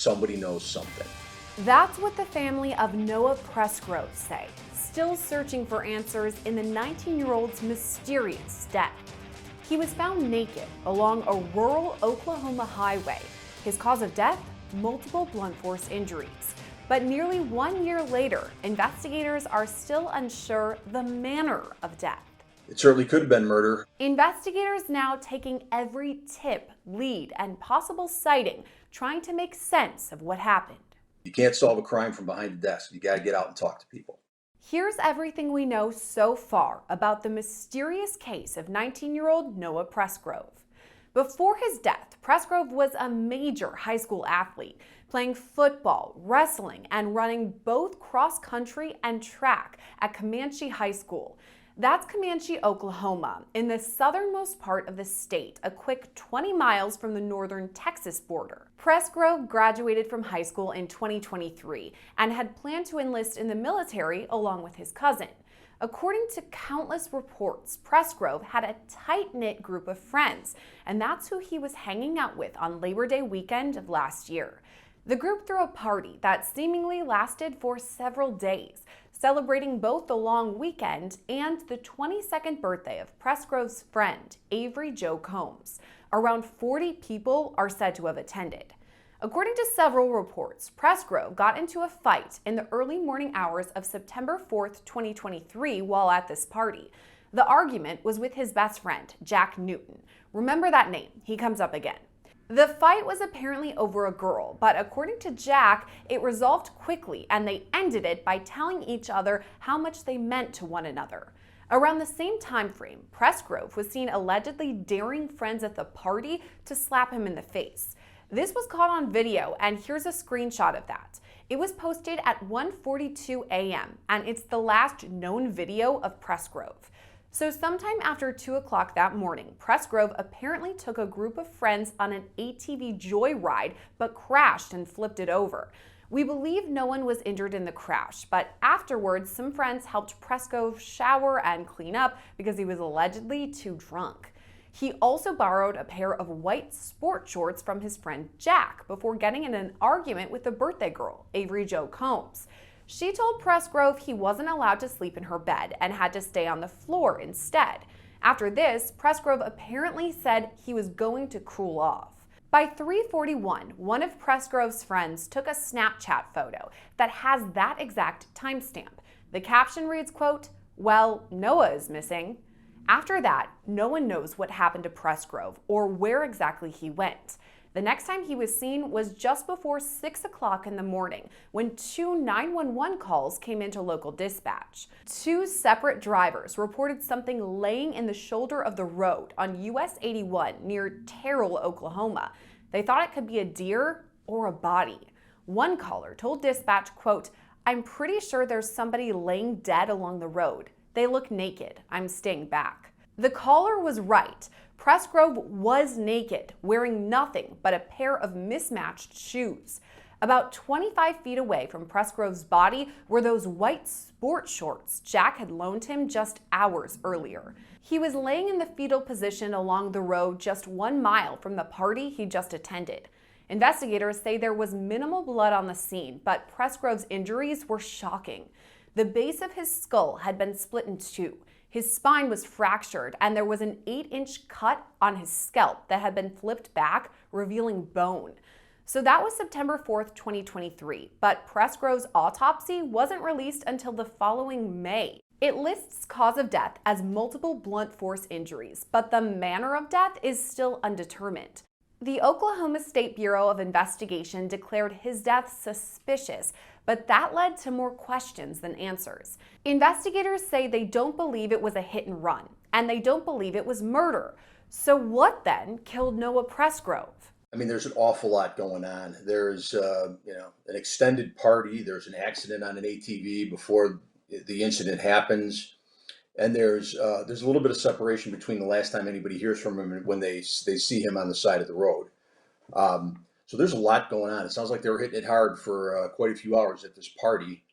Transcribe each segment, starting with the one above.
somebody knows something. That's what the family of Noah Presgrove say, still searching for answers in the 19-year-old's mysterious death. He was found naked along a rural Oklahoma highway. His cause of death? Multiple blunt force injuries. But nearly 1 year later, investigators are still unsure the manner of death. It certainly could have been murder. Investigators now taking every tip, lead, and possible sighting, trying to make sense of what happened. You can't solve a crime from behind a desk. You got to get out and talk to people. Here's everything we know so far about the mysterious case of 19-year-old Noah Presgrove. Before his death, Presgrove was a major high school athlete, playing football, wrestling, and running both cross-country and track at Comanche High School. That's Comanche, Oklahoma, in the southernmost part of the state, a quick 20 miles from the northern Texas border. Presgrove graduated from high school in 2023 and had planned to enlist in the military along with his cousin. According to countless reports, Presgrove had a tight-knit group of friends, and that's who he was hanging out with on Labor Day weekend of last year. The group threw a party that seemingly lasted for several days, celebrating both the long weekend and the 22nd birthday of Presgrove's friend, Avery Jo Combs. Around 40 people are said to have attended. According to several reports, Presgrove got into a fight in the early morning hours of September 4th, 2023 while at this party. The argument was with his best friend, Jack Newton. Remember that name, he comes up again. The fight was apparently over a girl, but according to Jack, it resolved quickly and they ended it by telling each other how much they meant to one another. Around the same time frame, Presgrove was seen allegedly daring friends at the party to slap him in the face. This was caught on video, and here's a screenshot of that. It was posted at 1:42 a.m., and it's the last known video of Presgrove. So sometime after 2 o'clock that morning, Presgrove apparently took a group of friends on an ATV joyride, but crashed and flipped it over. We believe no one was injured in the crash, but afterwards, some friends helped Presgrove shower and clean up because he was allegedly too drunk. He also borrowed a pair of white sport shorts from his friend Jack before getting in an argument with the birthday girl, Avery Jo Combs. She told Presgrove he wasn't allowed to sleep in her bed and had to stay on the floor instead. After this, Presgrove apparently said he was going to cool off. By 3:41, one of Presgrove's friends took a Snapchat photo that has that exact timestamp. The caption reads, quote, "Well, Noah is missing." After that, no one knows what happened to Presgrove or where exactly he went. The next time he was seen was just before 6 o'clock in the morning when 2 911 calls came into local dispatch. 2 separate drivers reported something laying in the shoulder of the road on US 81 near Terrell, Oklahoma. They thought it could be a deer or a body. One caller told dispatch, quote, "I'm pretty sure there's somebody laying dead along the road. They look naked. I'm staying back." The caller was right. Presgrove was naked, wearing nothing but a pair of mismatched shoes. About 25 feet away from Presgrove's body were those white sport shorts Jack had loaned him just hours earlier. He was laying in the fetal position along the road just 1 mile from the party he just attended. Investigators say there was minimal blood on the scene, but Presgrove's injuries were shocking. The base of his skull had been split in two. His spine was fractured, and there was an 8-inch cut on his scalp that had been flipped back, revealing bone. So that was September 4th, 2023, but Presgrove's autopsy wasn't released until the following May. It lists cause of death as multiple blunt force injuries, but the manner of death is still undetermined. The Oklahoma State Bureau of Investigation declared his death suspicious, but that led to more questions than answers. Investigators say they don't believe it was a hit and run, and they don't believe it was murder. So what then killed Noah Presgrove? I mean, there's an awful lot going on. There's, an extended party. There's an accident on an ATV before the incident happens. And there's a little bit of separation between the last time anybody hears from him and when they see him on the side of the road. So there's a lot going on. It sounds like they were hitting it hard for quite a few hours at this party.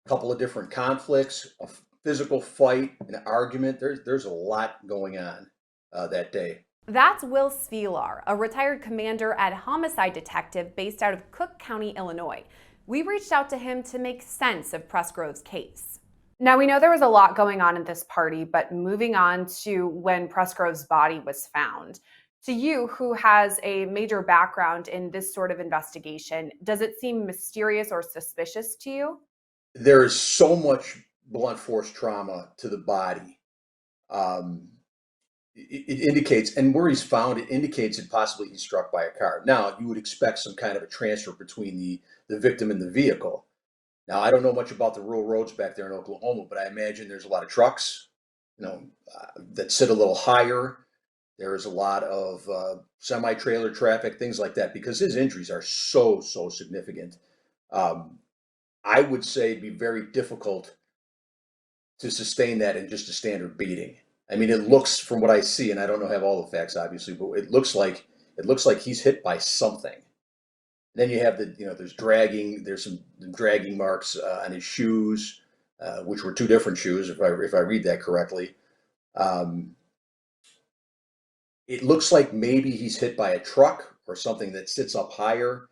A couple of different conflicts, a physical fight, an argument. There's a lot going on that day. That's Will Spelar, a retired commander and homicide detective based out of Cook County, Illinois. We reached out to him to make sense of Presgrove's case. Now, we know there was a lot going on at this party, but moving on to when Presgrove's body was found. To you, who has a major background in this sort of investigation, does it seem mysterious or suspicious to you? There is so much blunt force trauma to the body. Um, it indicates, and where he's found, it indicates that possibly he's struck by a car. Now, you would expect some kind of a transfer between the victim and the vehicle. Now, I don't know much about the rural roads back there in Oklahoma, but I imagine there's a lot of trucks, that sit a little higher. There's a lot of semi-trailer traffic, things like that, because his injuries are so significant. Um, I would say it'd be very difficult to sustain that in just a standard beating. I mean, it looks from what I see, and I don't know have all the facts obviously, but it looks like he's hit by something. Then you have there's some dragging marks on his shoes, which were two different shoes, if I read that correctly. Um, it looks like maybe he's hit by a truck or something that sits up higher,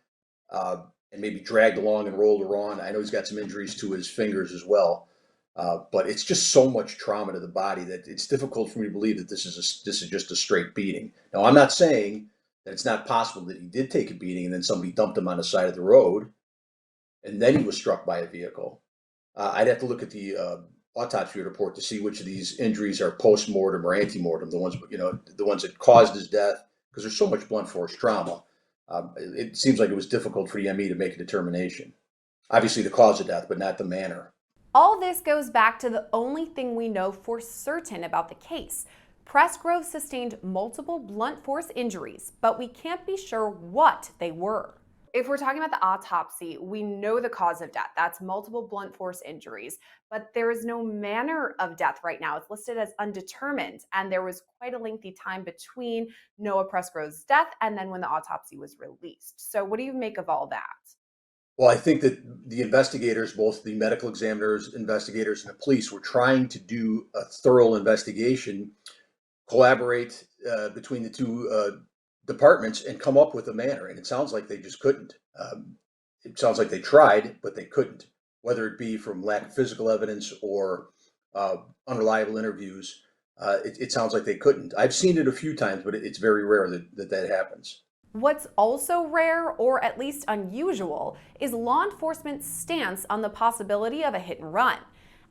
and maybe dragged along and rolled around. I know he's got some injuries to his fingers as well. But it's just so much trauma to the body that it's difficult for me to believe that this is just a straight beating. Now, I'm not saying that it's not possible that he did take a beating and then somebody dumped him on the side of the road and then he was struck by a vehicle. I'd have to look at the autopsy report to see which of these injuries are post-mortem or ante-mortem, the ones that caused his death, because there's so much blunt force trauma. It seems like it was difficult for the ME to make a determination. Obviously, the cause of death, but not the manner. All this goes back to the only thing we know for certain about the case. Presgrove sustained multiple blunt force injuries, but we can't be sure what they were. If we're talking about the autopsy, we know the cause of death. That's multiple blunt force injuries, but there is no manner of death right now. It's listed as undetermined, and there was quite a lengthy time between Noah Presgrove's death and then when the autopsy was released. So what do you make of all that? Well, I think that the investigators, both the medical examiners, investigators, and the police, were trying to do a thorough investigation, collaborate between the two departments, and come up with a manner. And it sounds like they just couldn't. It sounds like they tried, but they couldn't, whether it be from lack of physical evidence or unreliable interviews. It sounds like they couldn't. I've seen it a few times, but it's very rare that happens. What's also rare, or at least unusual, is law enforcement's stance on the possibility of a hit and run.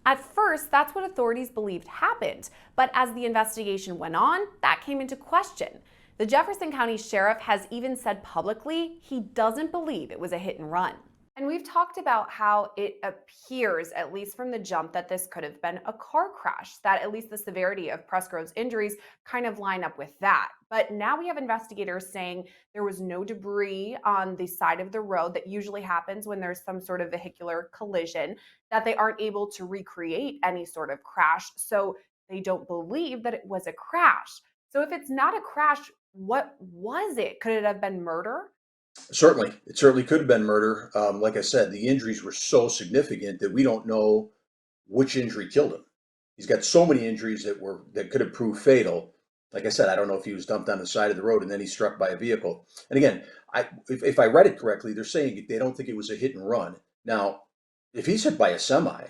At first, that's what authorities believed happened, but as the investigation went on, that came into question. The Jefferson County Sheriff has even said publicly he doesn't believe it was a hit and run. And we've talked about how it appears, at least from the jump, that this could have been a car crash, that at least the severity of Presgrove's injuries kind of line up with that. But now we have investigators saying there was no debris on the side of the road that usually happens when there's some sort of vehicular collision, that they aren't able to recreate any sort of crash. So they don't believe that it was a crash. So if it's not a crash, what was it? Could it have been murder? Certainly, it certainly could have been murder. Like I said, the injuries were so significant that we don't know which injury killed him. He's got so many injuries that could have proved fatal. Like I said, I don't know if he was dumped on the side of the road and then he's struck by a vehicle. And again, if I read it correctly, they're saying they don't think it was a hit and run. Now, if he's hit by a semi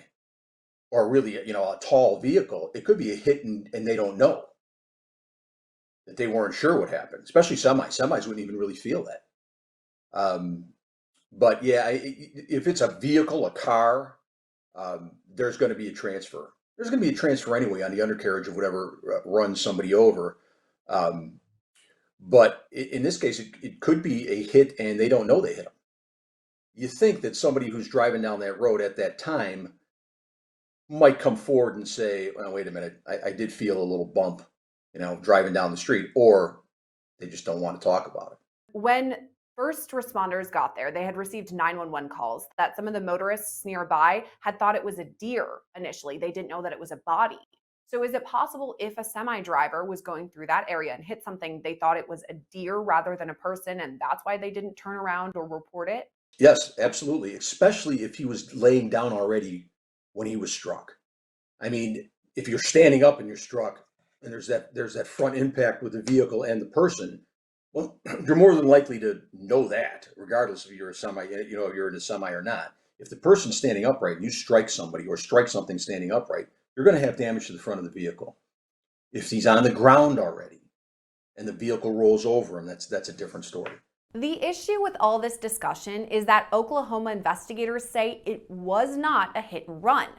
or really, a tall vehicle, it could be a hit and they don't know that they weren't sure what happened. Especially semis. Semis wouldn't even really feel that. Um, but yeah, if it's a vehicle, a car, there's going to be a transfer. There's going to be a transfer anyway on the undercarriage of whatever runs somebody over. Um, but in this case, it could be a hit and they don't know they hit them. You think that somebody who's driving down that road at that time might come forward and say, "Oh, wait a minute, I did feel a little bump, driving down the street," or they just don't want to talk about it. When first responders got there, they had received 911 calls that some of the motorists nearby had thought it was a deer initially. They didn't know that it was a body. So is it possible if a semi driver was going through that area and hit something, they thought it was a deer rather than a person, and that's why they didn't turn around or report it? Yes, absolutely. Especially if he was laying down already when he was struck. I mean, if you're standing up and you're struck, and there's that front impact with the vehicle and the person, well, you're more than likely to know that, regardless if you're a semi, if you're in a semi or not. If the person's standing upright and you strike somebody or strike something standing upright, you're going to have damage to the front of the vehicle. If he's on the ground already and the vehicle rolls over him, that's a different story. The issue with all this discussion is that Oklahoma investigators say it was not a hit and run,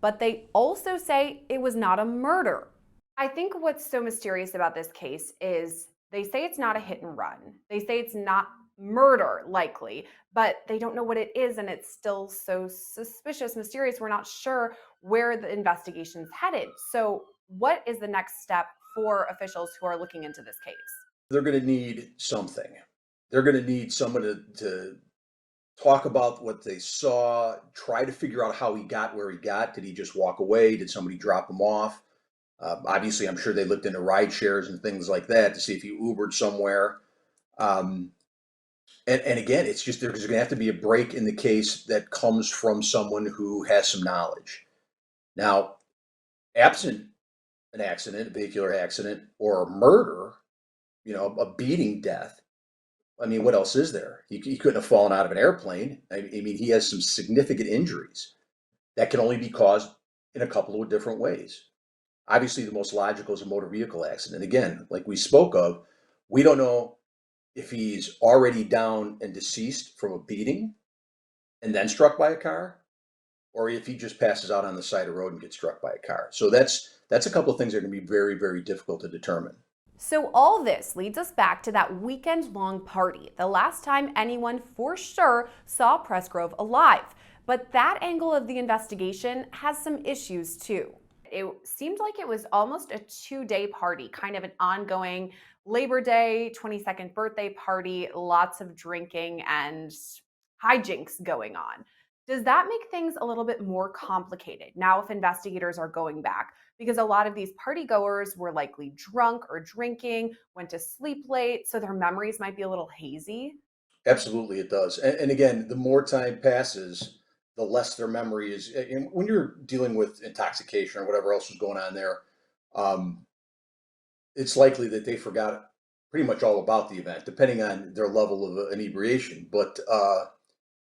but they also say it was not a murder. I think what's so mysterious about this case is they say it's not a hit and run. They say it's not murder, likely, but they don't know what it is, and it's still so suspicious, mysterious. We're not sure where the investigation's headed. So, what is the next step for officials who are looking into this case? They're going to need something. They're going to need someone to talk about what they saw, try to figure out how he got where he got. Did he just walk away? Did somebody drop him off? Obviously, I'm sure they looked into ride shares and things like that to see if he Ubered somewhere. Um, and again, it's just there's going to have to be a break in the case that comes from someone who has some knowledge. Now, absent an accident, a vehicular accident, or a murder, a beating death, I mean, what else is there? He couldn't have fallen out of an airplane. I mean, he has some significant injuries that can only be caused in a couple of different ways. Obviously, the most logical is a motor vehicle accident. Again, like we spoke of, we don't know if he's already down and deceased from a beating and then struck by a car, or if he just passes out on the side of the road and gets struck by a car. So that's a couple of things that are going to be very, very difficult to determine. So all this leads us back to that weekend-long party, the last time anyone for sure saw Presgrove alive. But that angle of the investigation has some issues too. It seemed like it was almost a 2-day party, kind of an ongoing Labor Day, 22nd birthday party, lots of drinking and hijinks going on. Does that make things a little bit more complicated now if investigators are going back? Because a lot of these party goers were likely drunk or drinking, went to sleep late, so their memories might be a little hazy. Absolutely, it does. And again, the more time passes, the less their memory is. And when you're dealing with intoxication or whatever else was going on there, um, it's likely that they forgot pretty much all about the event, depending on their level of inebriation. But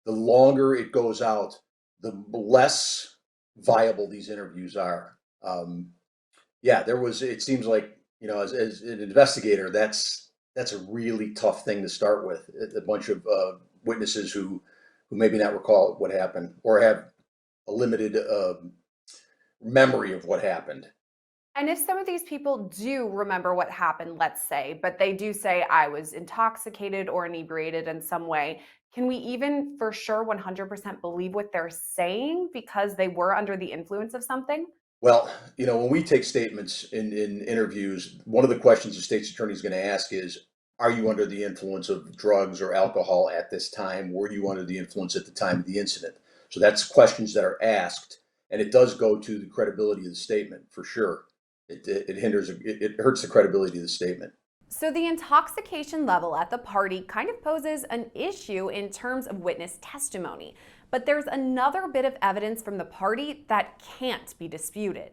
the longer it goes out, the less viable these interviews are. Yeah, there was. It seems like as an investigator, that's a really tough thing to start with. A bunch of witnesses who maybe not recall what happened or have a limited memory of what happened. And if some of these people do remember what happened, let's say, but they do say I was intoxicated or inebriated in some way, can we even for sure 100% believe what they're saying because they were under the influence of something? Well, when we take statements in interviews, one of the questions the state's attorney is going to ask is, are you under the influence of drugs or alcohol at this time? Were you under the influence at the time of the incident? So that's questions that are asked, and it does go to the credibility of the statement for sure. It hinders, it hurts the credibility of the statement. So the intoxication level at the party kind of poses an issue in terms of witness testimony. But there's another bit of evidence from the party that can't be disputed.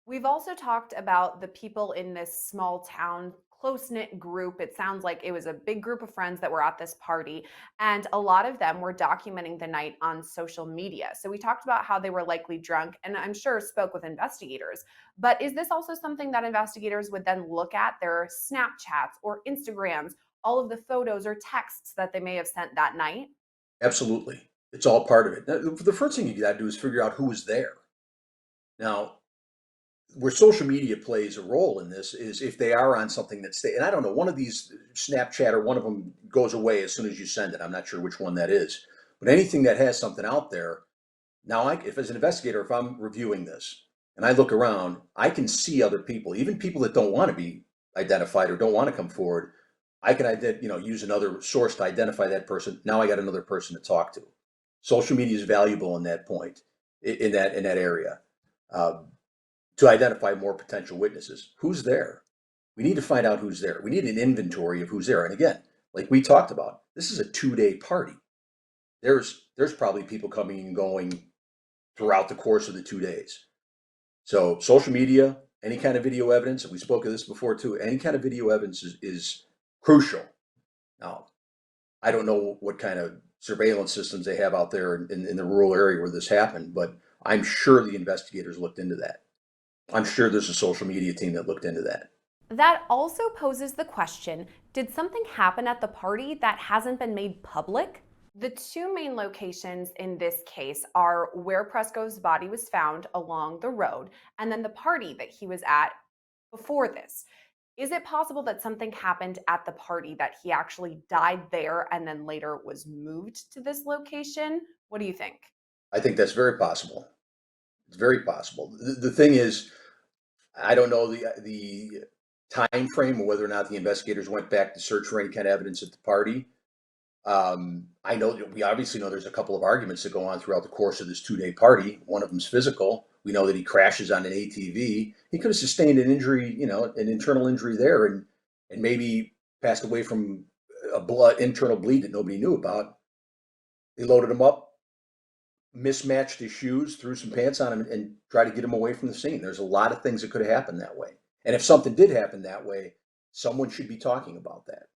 We've also talked about the people in this small town, close-knit group. It sounds like it was a big group of friends that were at this party, and a lot of them were documenting the night on social media. So we talked about how they were likely drunk, and I'm sure spoke with investigators. But is this also something that investigators would then look at, their Snapchats or Instagrams, all of the photos or texts that they may have sent that night? Absolutely. It's all part of it. Now, the first thing you got to do is figure out who was there. Now, where social media plays a role in this is if they are on something that's, and I don't know, one of these Snapchat or one of them goes away as soon as you send it. I'm not sure which one that is, but anything that has something out there. Now, if as an investigator, if I'm reviewing this and I look around, I can see other people, even people that don't want to be identified or don't want to come forward. I can use another source to identify that person. Now I got another person to talk to. Social media is valuable in that point, in that area. To identify more potential witnesses. Who's there? We need to find out who's there. We need an inventory of who's there. And again, like we talked about, this is a 2-day party. There's probably people coming and going throughout the course of the 2 days. So social media, any kind of video evidence, and we spoke of this before too, any kind of video evidence is crucial. Now, I don't know what kind of surveillance systems they have out there in the rural area where this happened, but I'm sure the investigators looked into that. I'm sure there's a social media team that looked into that. That also poses the question, did something happen at the party that hasn't been made public? The two main locations in this case are where Prescove's body was found along the road and then the party that he was at before this. Is it possible that something happened at the party that he actually died there and then later was moved to this location? What do you think? I think that's very possible. It's very possible. The thing is, I don't know the time frame or whether or not the investigators went back to search for any kind of evidence at the party. I know we obviously know there's a couple of arguments that go on throughout the course of this 2 day party. One of them's physical. We know that he crashes on an ATV. He could have sustained an injury, an internal injury there, and maybe passed away from a internal bleed that nobody knew about. They loaded him up, mismatched his shoes, threw some pants on him, and tried to get him away from the scene. There's a lot of things that could have happened that way. And if something did happen that way, someone should be talking about that.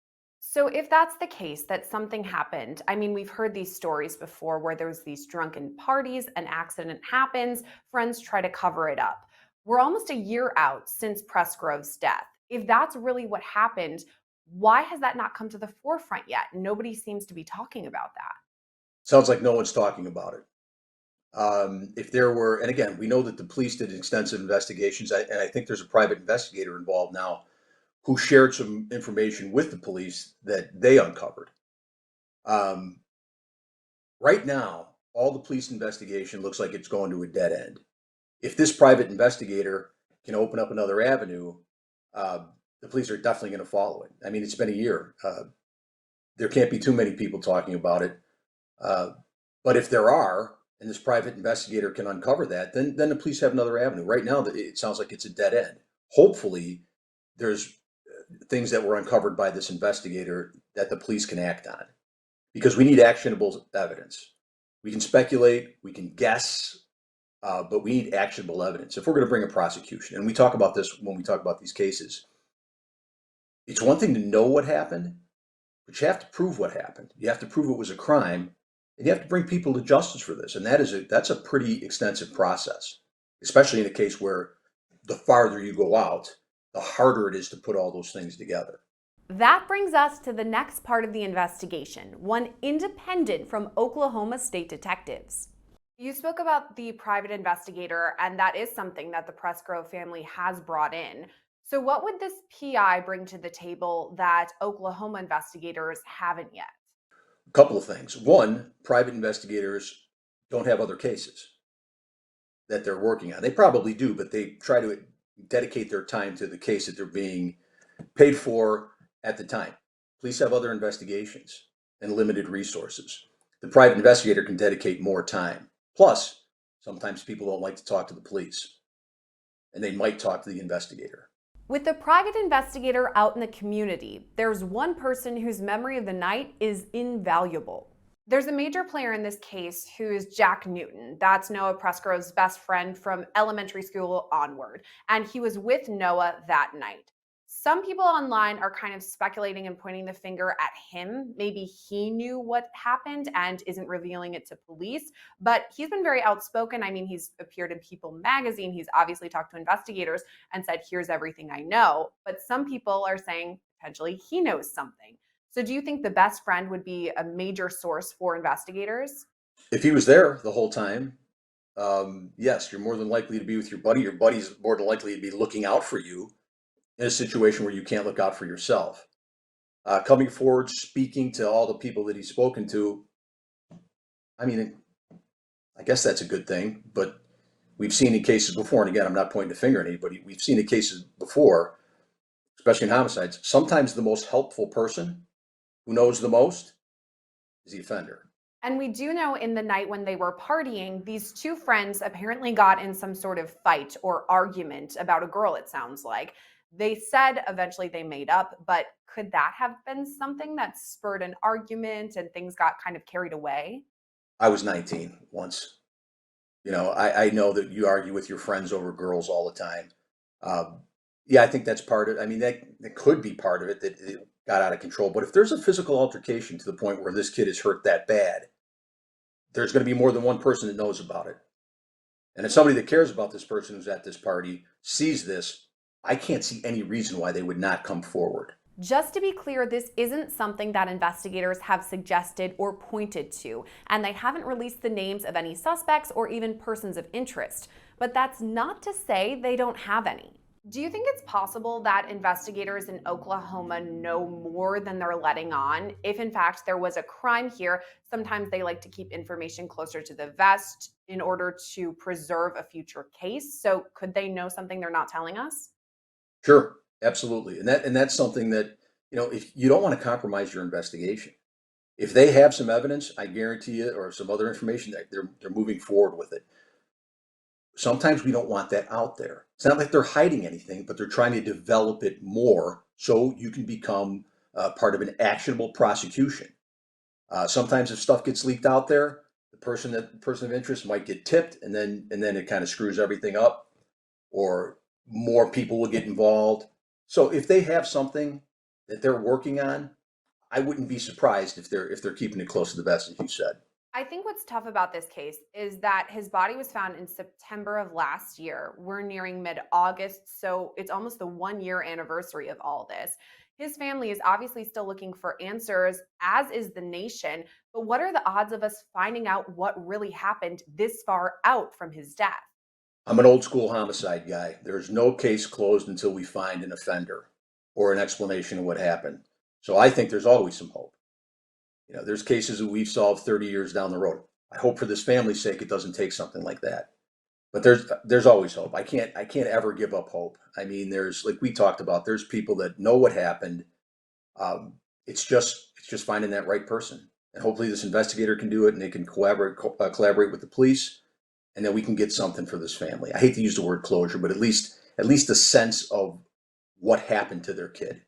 So if that's the case, that something happened, I mean, we've heard these stories before where there's these drunken parties, an accident happens, friends try to cover it up. We're almost a year out since Presgrove's death. If that's really what happened, why has that not come to the forefront yet? Nobody seems to be talking about that. Sounds like no one's talking about it. If there were, and again, we know that the police did extensive investigations, and I think there's a private investigator involved now who shared some information with the police that they uncovered. Um, right now, all the police investigation looks like it's going to a dead end. If this private investigator can open up another avenue, the police are definitely going to follow it. I mean, it's been a year. There can't be too many people talking about it. But if there are, and this private investigator can uncover that, then the police have another avenue. Right now, it sounds like it's a dead end. Hopefully, there's things that were uncovered by this investigator that the police can act on, because we need actionable evidence. We can speculate, we can guess, but we need actionable evidence if we're going to bring a prosecution. And we talk about this when we talk about these cases. It's one thing to know what happened, but you have to prove what happened. You have to prove it was a crime, and you have to bring people to justice for this. And that's a pretty extensive process, especially in a case where the farther you go out, the harder it is to put all those things together. That brings us to the next part of the investigation, one independent from Oklahoma State detectives. You spoke about the private investigator, and that is something that the Presgrove family has brought in. So what would this PI bring to the table that Oklahoma investigators haven't yet? A couple of things. One, private investigators don't have other cases that they're working on. They probably do, but they try to dedicate their time to the case that they're being paid for at the time. Police have other investigations and limited resources. The private investigator can dedicate more time. Plus, sometimes people don't like to talk to the police, and they might talk to the investigator. With the private investigator out in the community, there's one person whose memory of the night is invaluable. There's a major player in this case who is Jack Newton. That's Noah Presgrove's best friend from elementary school onward, and he was with Noah that night. Some people online are kind of speculating and pointing the finger at him. Maybe he knew what happened and isn't revealing it to police, but he's been very outspoken. I mean, he's appeared in People magazine. He's obviously talked to investigators and said, here's everything I know. But some people are saying potentially he knows something. So do you think the best friend would be a major source for investigators? If he was there the whole time, yes, you're more than likely to be with your buddy. Your buddy's more than likely to be looking out for you in a situation where you can't look out for yourself. Coming forward, speaking to all the people that he's spoken to, I mean, I guess that's a good thing, but we've seen in cases before, and again, I'm not pointing the finger at anybody, we've seen in cases before, especially in homicides, sometimes the most helpful person who knows the most is the offender. And we do know in the night when they were partying, these two friends apparently got in some sort of fight or argument about a girl, it sounds like. They said eventually they made up, but could that have been something that spurred an argument and things got kind of carried away? I was 19 once. I know that you argue with your friends over girls all the time. Yeah, I think that's part of it. I mean, that could be part of it, that it got out of control. But if there's a physical altercation to the point where this kid is hurt that bad, there's going to be more than one person that knows about it. And if somebody that cares about this person who's at this party sees this, I can't see any reason why they would not come forward. Just to be clear, this isn't something that investigators have suggested or pointed to, and they haven't released the names of any suspects or even persons of interest. But that's not to say they don't have any. Do you think it's possible that investigators in Oklahoma know more than they're letting on? If in fact there was a crime here, sometimes they like to keep information closer to the vest in order to preserve a future case. So could they know something they're not telling us? Sure, absolutely. And that's something that, if you don't want to compromise your investigation. If they have some evidence, I guarantee you, or some other information, that they're moving forward with it. Sometimes we don't want that out there. It's not like they're hiding anything, but they're trying to develop it more so you can become part of an actionable prosecution. Sometimes if stuff gets leaked out there, the person of interest might get tipped, and then it kind of screws everything up, or more people will get involved. So if they have something that they're working on, I wouldn't be surprised if they're keeping it close to the vest, as you said. I think what's tough about this case is that his body was found in September of last year. We're nearing mid-August, so it's almost the 1-year anniversary of all this. His family is obviously still looking for answers, as is the nation. But what are the odds of us finding out what really happened this far out from his death? I'm an old school homicide guy. There's no case closed until we find an offender or an explanation of what happened. So I think there's always some hope. There's cases that we've solved 30 years down the road. I hope for this family's sake it doesn't take something like that. But there's always hope. I can't ever give up hope. I mean, there's, like we talked about, there's people that know what happened. It's just finding that right person, and hopefully this investigator can do it, and they can collaborate with the police, and then we can get something for this family. I hate to use the word closure, but at least a sense of what happened to their kid.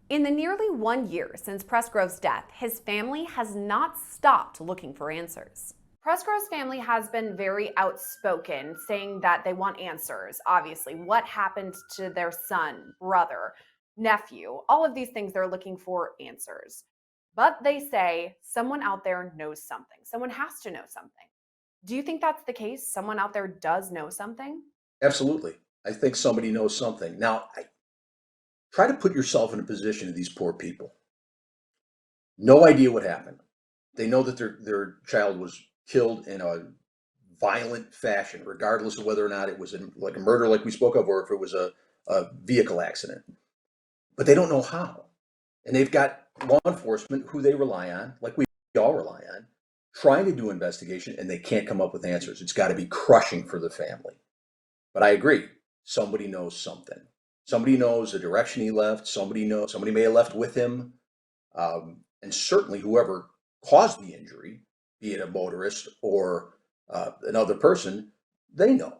In the nearly 1 year since Presgrove's death, his family has not stopped looking for answers. Presgrove's family has been very outspoken, saying that they want answers. Obviously, what happened to their son, brother, nephew, all of these things, they're looking for answers. But they say someone out there knows something. Someone has to know something. Do you think that's the case? Someone out there does know something? Absolutely. I think somebody knows something. Now, try to put yourself in a position of these poor people. No idea what happened. They know that their child was killed in a violent fashion, regardless of whether or not it was like a murder, like we spoke of, or if it was a vehicle accident. But they don't know how. And they've got law enforcement who they rely on, like we all rely on, trying to do investigation, and they can't come up with answers. It's got to be crushing for the family. But I agree. Somebody knows something. Somebody knows the direction he left. Somebody may have left with him. And certainly whoever caused the injury, be it a motorist or another person, they know.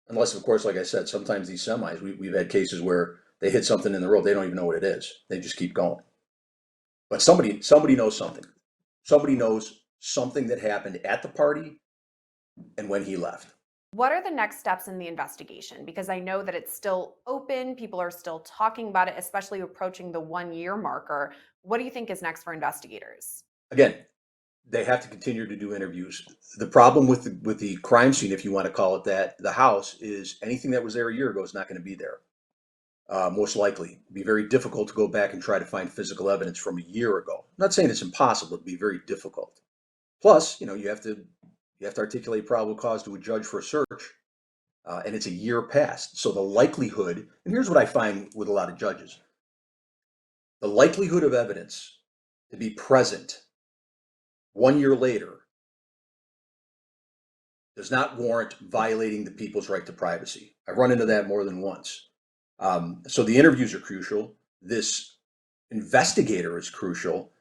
Unless, of course, like I said, sometimes these semis, we've had cases where they hit something in the road. They don't even know what it is. They just keep going. But somebody knows something. Somebody knows something that happened at the party and when he left. What are the next steps in the investigation? Because I know that it's still open. People are still talking about it, especially approaching the 1-year marker. What do you think is next for investigators? Again, they have to continue to do interviews. The problem with the crime scene, if you want to call it that, the house, is anything that was there a year ago is not going to be there. Most likely. It'd be very difficult to go back and try to find physical evidence from a year ago. I'm not saying it's impossible. It'd be very difficult. Plus, you have to articulate probable cause to a judge for a search, and it's a year past. So the likelihood, and here's what I find with a lot of judges, the likelihood of evidence to be present 1 year later does not warrant violating the people's right to privacy. I've run into that more than once. So the interviews are crucial. This investigator is crucial.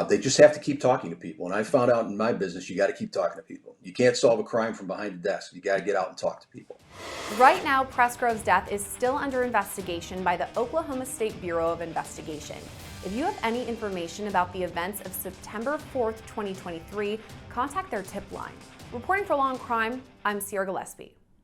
They just have to keep talking to people. And I found out in my business, you got to keep talking to people. You can't solve a crime from behind a desk. You got to get out and talk to people. Right now, Presgrove's death is still under investigation by the Oklahoma State Bureau of Investigation. If you have any information about the events of September 4th, 2023, contact their tip line. Reporting for Law&Crime, I'm Gillespie.